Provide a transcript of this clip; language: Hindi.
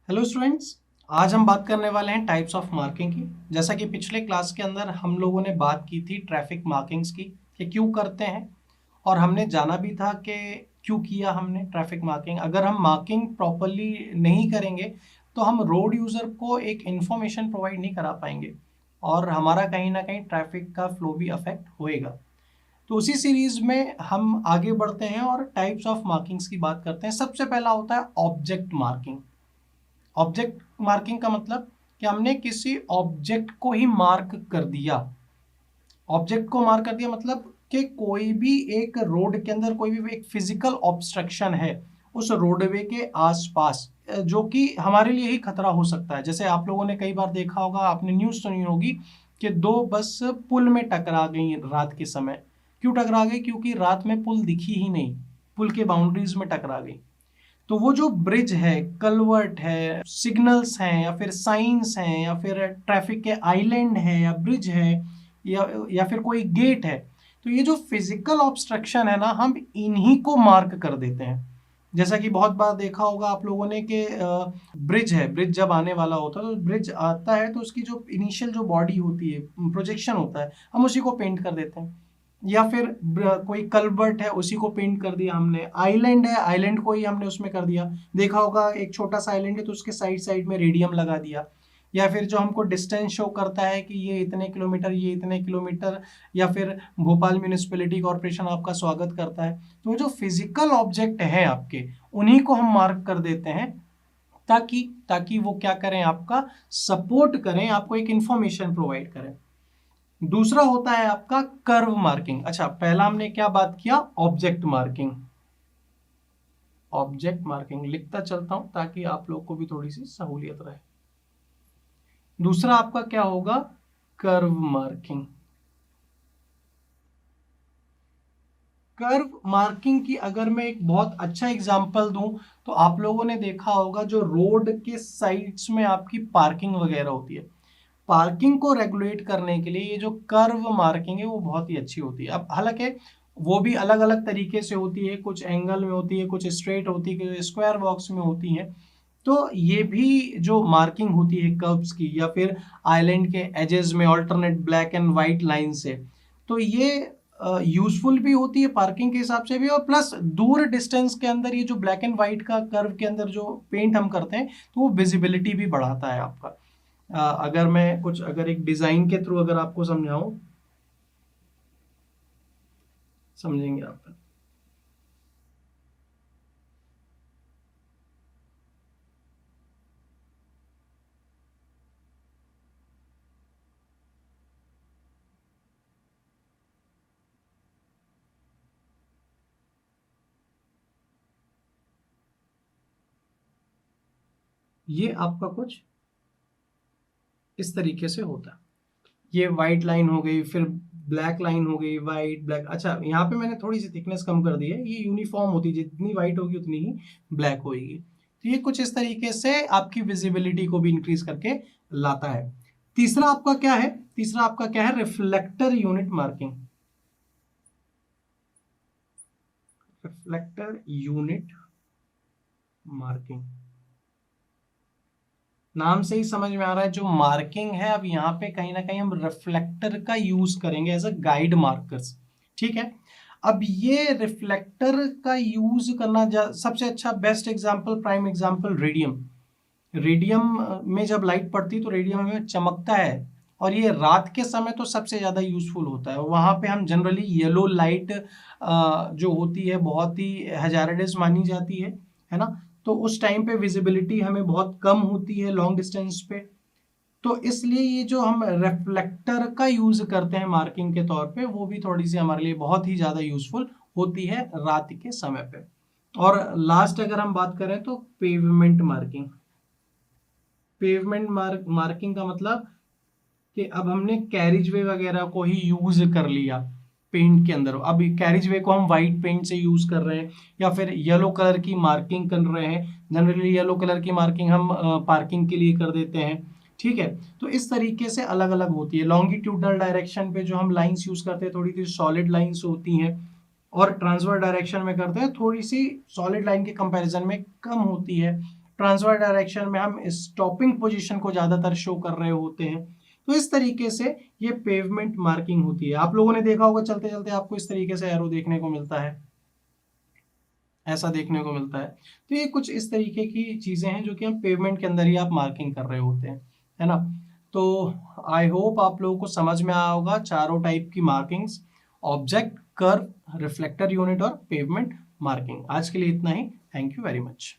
Hello students. आज हम बात करने वाले हैं टाइप्स ऑफ मार्किंग की। जैसा कि पिछले क्लास के अंदर हम लोगों ने बात की थी ट्रैफिक मार्किंग्स की कि क्यों करते हैं, और हमने जाना भी था कि क्यों किया हमने ट्रैफिक मार्किंग। अगर हम मार्किंग प्रॉपरली नहीं करेंगे तो हम रोड यूज़र को एक इंफॉर्मेशन प्रोवाइड नहीं करा पाएंगे और हमारा कहीं ना कहीं ट्रैफिक का फ्लो भी अफेक्ट होएगा। तो उसी सीरीज में हम आगे बढ़ते हैं और टाइप्स ऑफ मार्किंग्स की बात करते हैं। सबसे पहला होता है ऑब्जेक्ट मार्किंग। ऑब्जेक्ट मार्किंग का मतलब कि हमने किसी ऑब्जेक्ट को ही मार्क कर दिया। ऑब्जेक्ट को मार्क कर दिया मतलब कि कोई भी एक रोड के अंदर कोई भी एक फिजिकल ऑब्स्ट्रक्शन है उस रोडवे के आसपास, जो कि हमारे लिए ही खतरा हो सकता है। जैसे आप लोगों ने कई बार देखा होगा, आपने न्यूज़ सुनी होगी कि दो बस पुल में टकरा गई रात के समय। क्यों टकरा गई? क्योंकि रात में पुल दिखी ही नहीं, पुल के बाउंड्रीज में टकरा गई। तो वो जो ब्रिज है, कलवर्ट है, सिग्नल्स हैं या फिर साइंस हैं या फिर ट्रैफिक के आइलैंड है या ब्रिज है या फिर कोई गेट है, तो ये जो फिजिकल ऑब्स्ट्रक्शन है ना, हम इन्हीं को मार्क कर देते हैं। जैसा कि बहुत बार देखा होगा आप लोगों ने कि ब्रिज है, ब्रिज जब आने वाला होता है तो ब्रिज आता है तो उसकी जो इनिशियल जो बॉडी होती है, प्रोजेक्शन होता है, हम उसी को पेंट कर देते हैं। या फिर कोई कलवर्ट है उसी को पेंट कर दिया हमने। आइलैंड है, आइलैंड को ही हमने उसमें कर दिया। देखा होगा एक छोटा सा आइलैंड है तो उसके साइड साइड में रेडियम लगा दिया। या फिर जो हमको डिस्टेंस शो करता है कि ये इतने किलोमीटर, ये इतने किलोमीटर, या फिर भोपाल म्यूनिसिपैलिटी कॉर्पोरेशन आपका स्वागत करता है। तो जो फिजिकल ऑब्जेक्ट है आपके, उन्हीं को हम मार्क कर देते हैं ताकि ताकि वो क्या करें, आपका सपोर्ट करें, आपको एक इंफॉर्मेशन प्रोवाइड करें। दूसरा होता है आपका कर्व मार्किंग। अच्छा, पहला हमने क्या बात किया? Object marking. ऑब्जेक्ट मार्किंग लिखता चलता हूं ताकि आप लोग को भी थोड़ी सी सहूलियत रहे। दूसरा आपका क्या होगा? Curve marking. कर्व मार्किंग की अगर मैं एक बहुत अच्छा एग्जांपल दूं तो आप लोगों ने देखा होगा जो रोड के साइड्स में आपकी पार्किंग वगैरह होती है, पार्किंग को रेगुलेट करने के लिए ये जो कर्व मार्किंग है वो बहुत ही अच्छी होती है। अब हालांकि वो भी अलग अलग तरीके से होती है, कुछ एंगल में होती है, कुछ स्ट्रेट होती है, कुछ स्क्वायर बॉक्स में होती है। तो ये भी जो मार्किंग होती है कर्व्स की या फिर आइलैंड के एजेस में alternate black and white line से, तो ये यूजफुल भी होती है पार्किंग के हिसाब से भी, और प्लस दूर डिस्टेंस के अंदर ये जो ब्लैक एंड वाइट का कर्व के अंदर जो पेंट हम करते हैं तो वो विजिबिलिटी भी बढ़ाता है आपका। अगर मैं कुछ अगर एक डिजाइन के थ्रू अगर आपको समझाऊं, समझेंगे आप। ये आपका कुछ इस तरीके से होता है। ये वाइट लाइन हो गई, फिर ब्लैक लाइन हो गई, वाइट ब्लैक। अच्छा, यहाँ पे मैंने थोड़ी सी थिकनेस कम कर दी है, ये यूनिफॉर्म होती है, जितनी वाइट होगी उतनी ही ब्लैक होगी। तो ये कुछ इस तरीके से आपकी विजिबिलिटी को भी इंक्रीज करके लाता है। तीसरा आपका क्या है? तीसरा आपका क्या है? Reflector unit marking. Reflector unit marking, नाम से ही समझ में आ रहा है जो मार्किंग है। अब यहाँ पे कहीं ना कहीं हम रिफ्लेक्टर का यूज करेंगे एज अ गाइड मार्कर्स। ठीक है। अब ये रिफ्लेक्टर का यूज करना सबसे अच्छा best example, prime example radium. Radium में जब लाइट पड़ती है तो रेडियम हमें चमकता है, और ये रात के समय तो सबसे ज़्यादा यूजफुल होता है। वहाँ पे हम जनरली येलो लाइट जो होती है बहुत ही हैजार्डस मानी जाती है ना। तो उस टाइम पे विजिबिलिटी हमें बहुत कम होती है लॉन्ग डिस्टेंस पे। तो इसलिए ये जो हम रिफ्लेक्टर का यूज करते हैं मार्किंग के तौर पे, वो भी थोड़ी सी हमारे लिए बहुत ही ज़्यादा यूजफुल होती है रात के समय पे। और लास्ट अगर हम बात करें तो पेवमेंट मार्किंग। पेवमेंट मार्किंग का मतलब कि अब हमने कैरिज वे वगैरह को ही यूज कर लिया पेंट के अंदर। अब कैरिज वे को हम वाइट पेंट से यूज कर रहे हैं या फिर येलो कलर की मार्किंग कर रहे हैं। जनरली येलो कलर की मार्किंग हम पार्किंग के लिए कर देते हैं। ठीक है। तो इस तरीके से अलग अलग होती है। लॉन्गिट्यूडनल डायरेक्शन पे जो हम लाइंस यूज करते हैं थोड़ी सी सॉलिड लाइंस होती हैं, और ट्रांसफर डायरेक्शन में करते हैं थोड़ी सी सॉलिड लाइन के कंपैरिजन में कम होती है। ट्रांसवर्स डायरेक्शन में हम स्टॉपिंग पोजीशन को ज़्यादातर शो कर रहे होते हैं। तो इस तरीके से ये पेवमेंट मार्किंग होती है। आप लोगों ने देखा होगा चलते चलते आपको इस तरीके से एरो देखने को मिलता है, ऐसा देखने को मिलता है। तो ये कुछ इस तरीके की चीज़ें हैं जो कि हम पेवमेंट के अंदर ही आप मार्किंग कर रहे होते हैं, है ना। तो आई होप आप लोगों को समझ में आया होगा चारों टाइप की markings, object, curve, reflector unit और पेवमेंट मार्किंग। आज के लिए इतना ही। Thank you very much.